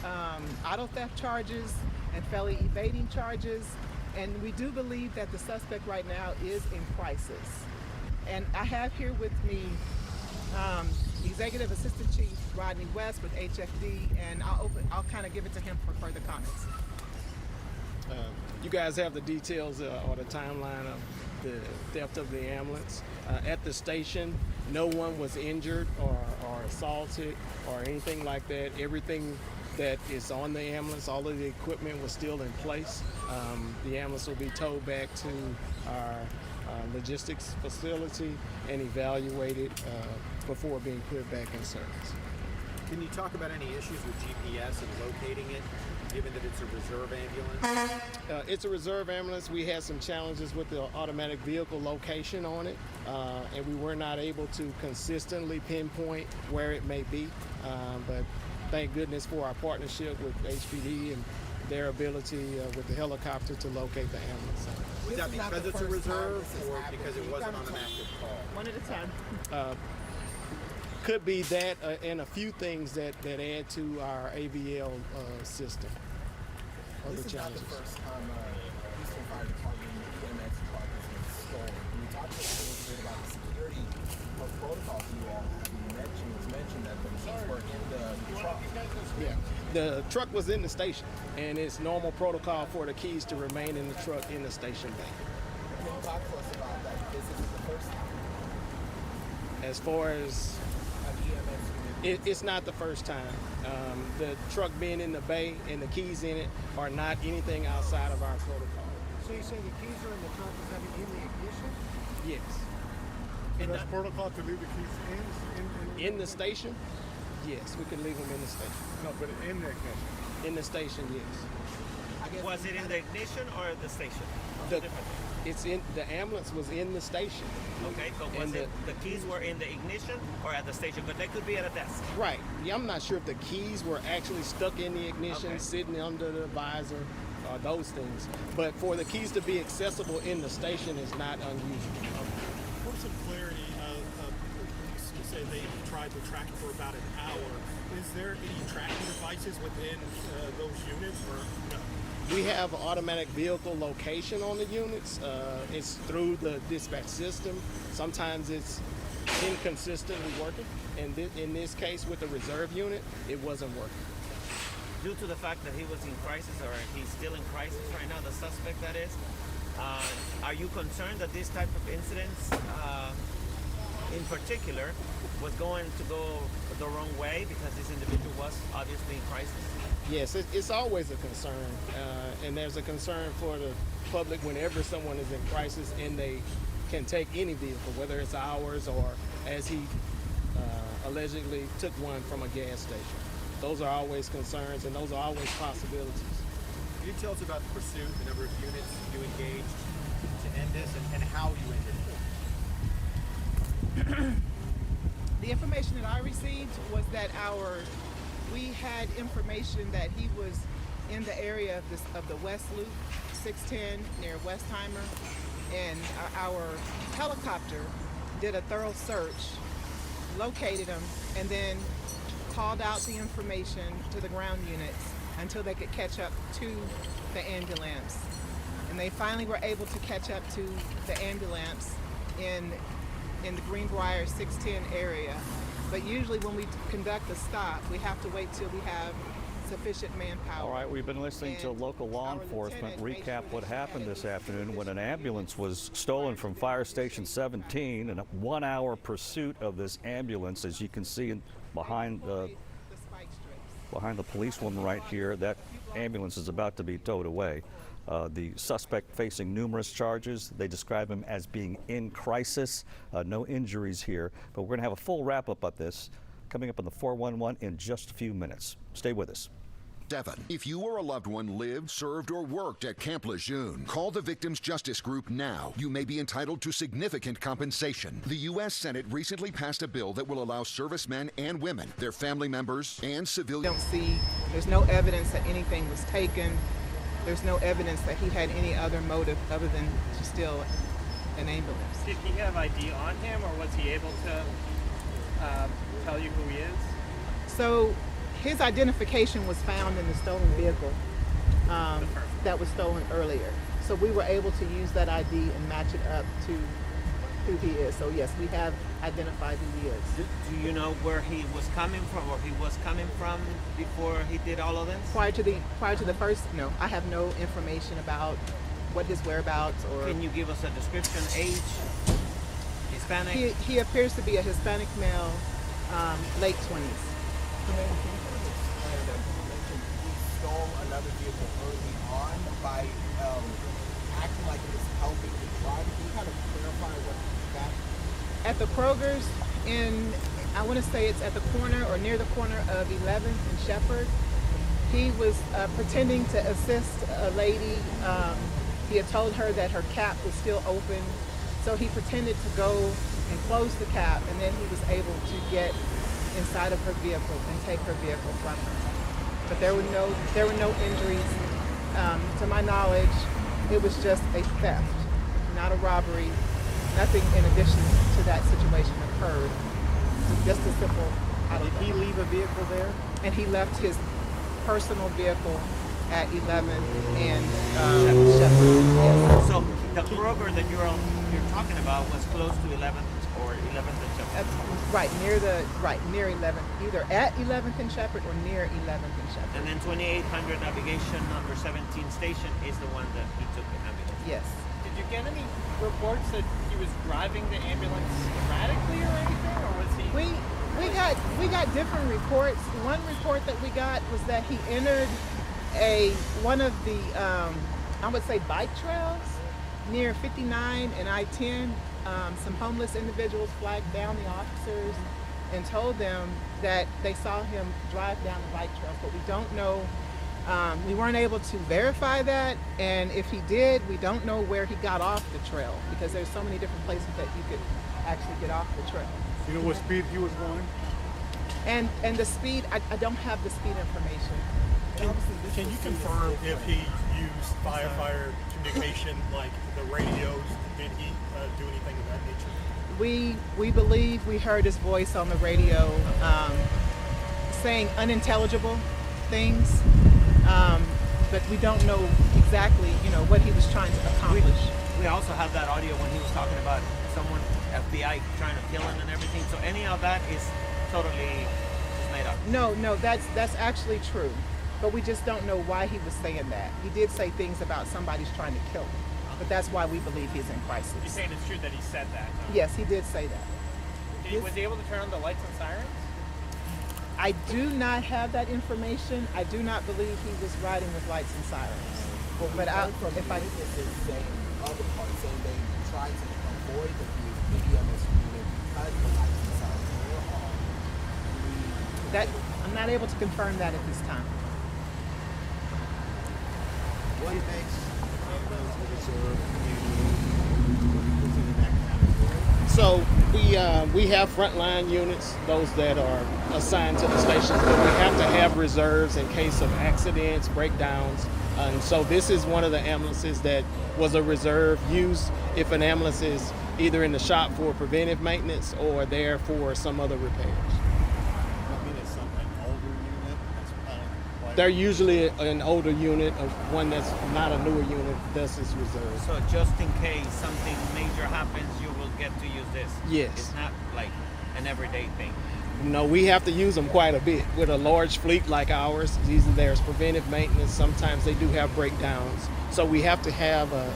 pending auto theft charges and felony evading charges. And we do believe that the suspect right now is in crisis. And I have here with me Executive Assistant Chief Rodney West with HFD, and I'll kind of give it to him for further comments. You guys have the details or the timeline of the theft of the ambulance. At the station, no one was injured or assaulted or anything like that. Everything that is on the ambulance, all of the equipment was still in place. The ambulance will be towed back to our logistics facility and evaluated before being put back in service. Can you talk about any issues with GPS and locating it, given that it's a reserve ambulance? It's a reserve ambulance. We had some challenges with the automatic vehicle location on it, and we were not able to consistently pinpoint where it may be. But thank goodness for our partnership with HPD and their ability with the helicopter to locate the ambulance. Is that because it's a reserve or because it wasn't on an active call? One at a time. Could be that and a few things that add to our AVL system. This is not the first time Houston Fire Department EMS department has been stolen. Can you talk to us a little bit about the security protocols you all have? It's mentioned that the keys were in the truck. Yeah, the truck was in the station, and it's normal protocol for the keys to remain in the truck in the station bay. Can you talk to us about that? This is the first time. As far as it's not the first time. The truck being in the bay and the keys in it are not anything outside of our protocol. So you say the keys are in the trunk, is that in the ignition? Yes. So that's protocol to leave the keys in the station? Yes, we could leave them in the station. No, but in the ignition? In the station, yes. Was it in the ignition or the station? The ambulance was in the station. Okay, so was the keys were in the ignition or at the station? But they could be at a desk. Right. Yeah, I'm not sure if the keys were actually stuck in the ignition, sitting under the visor, or those things. But for the keys to be accessible in the station is not unusual. For some clarity, you say they tried to track it for about an hour. Is there any tracking devices within those units or no? We have automatic vehicle location on the units. It's through the dispatch system. Sometimes it's inconsistently working. And in this case, with the reserve unit, it wasn't working. Due to the fact that he was in crisis, or he's still in crisis right now, the suspect that is, are you concerned that this type of incidents, in particular, was going to go the wrong way because this individual was obviously in crisis? Yes, it's always a concern, and there's a concern for the public whenever someone is in crisis and they can take any vehicle, whether it's ours or as he allegedly took one from a gas station. Those are always concerns, and those are always possibilities. Can you tell us about the pursuit, the number of units you engaged to end this, and how you ended it? The information that I received was that we had information that he was in the area of the West Loop, 610 near Westheimer, and our helicopter did a thorough search, located him, and then called out the information to the ground units until they could catch up to the ambulance. And they finally were able to catch up to the ambulance in the Greenbrier 610 area. But usually when we conduct a stop, we have to wait till we have sufficient manpower. All right, we've been listening to local law enforcement recap what happened this afternoon when an ambulance was stolen from Fire Station 17 in a 1-hour pursuit of this ambulance. As you can see behind the policewoman right here, that ambulance is about to be towed away. The suspect facing numerous charges. They describe him as being in crisis. No injuries here, but we're going to have a full wrap-up of this coming up on the 411 in just a few minutes. Stay with us. 7. If you or a loved one lived, served, or worked at Camp Lejeune, call the Victims Justice Group now. You may be entitled to significant compensation. The U.S. Senate recently passed a bill that will allow servicemen and women, their family members, and civilians. There's no evidence that anything was taken. There's no evidence that he had any other motive other than to steal an ambulance. Did he have ID on him, or was he able to tell you who he is? So his identification was found in the stolen vehicle that was stolen earlier. So we were able to use that ID and match it up to who he is. So yes, we have identified who he is. Do you know where he was coming from, or he was coming from before he did all of this? Prior to the first, no, I have no information about what his whereabouts or. Can you give us a description? Age? Hispanic? He appears to be a Hispanic male, late 20s. He stole another vehicle early on by acting like he was helping the driver. Can you kind of clarify what that? At the Kroger's I want to say it's at the corner or near the corner of 11th and Shepherd. He was pretending to assist a lady. He had told her that her cap was still open, so he pretended to go and close the cap, and then he was able to get inside of her vehicle and take her vehicle from her. But there were no injuries. To my knowledge, it was just a theft, not a robbery. Nothing in addition to that situation occurred. Just a simple. Did he leave a vehicle there? And he left his personal vehicle at 11th and Shepherd. Yes. So the Kroger that you're talking about was close to 11th or 11th and Shepherd? Near 11th, either at 11th and Shepherd or near 11th and Shepherd. And then 2800 Navigation number 17 station is the one that he took the ambulance. Yes. Did you get any reports that he was driving the ambulance erratically or anything, or was he? We got different reports. One report that we got was that he entered one of the I would say bike trails near 59 and I-10. Some homeless individuals flagged down the officers and told them that they saw him drive down the bike trails, but we don't know. We weren't able to verify that, and if he did, we don't know where he got off the trail, because there's so many different places that you could actually get off the trail. You know what speed he was going? And the speed, I don't have the speed information. Can you confirm if he used firefighter communication, like the radios? Did he do anything of that nature? We believe we heard his voice on the radio saying unintelligible things, but we don't know exactly, what he was trying to accomplish. We also have that audio when he was talking about someone, FBI, trying to kill him and everything. So any of that is totally just made up. No, that's actually true, but we just don't know why he was saying that. He did say things about somebody's trying to kill him, but that's why we believe he's in crisis. You're saying it's true that he said that? Huh? Yes, he did say that. Was he able to turn on the lights and sirens? I do not have that information. I do not believe he was riding with lights and sirens. But if I saying other parts saying they tried to avoid the EMS unit because the lights and sirens were on. I'm not able to confirm that at this time. What makes ambulance reserve in that category? So we have frontline units, those that are assigned to the stations, but we have to have reserves in case of accidents, breakdowns. And so this is one of the ambulances that was a reserve used if an ambulance is either in the shop for preventive maintenance or there for some other repairs. I mean, it's an older unit that's kind of like. They're usually an older unit, one that's not a newer unit, thus is reserved. So just in case something major happens, you will get to use this? Yes. It's not like an everyday thing? No, we have to use them quite a bit. With a large fleet like ours, there's preventive maintenance. Sometimes they do have breakdowns. So we have to have a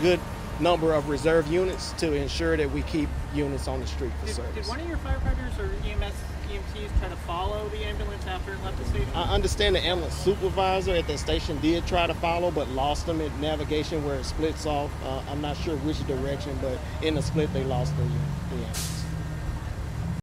good number of reserve units to ensure that we keep units on the street for service. Did one of your firefighters or EMTs try to follow the ambulance after it left the station? I understand the ambulance supervisor at that station did try to follow, but lost them at navigation where it splits off. I'm not sure which direction, but in the split they lost the ambulance.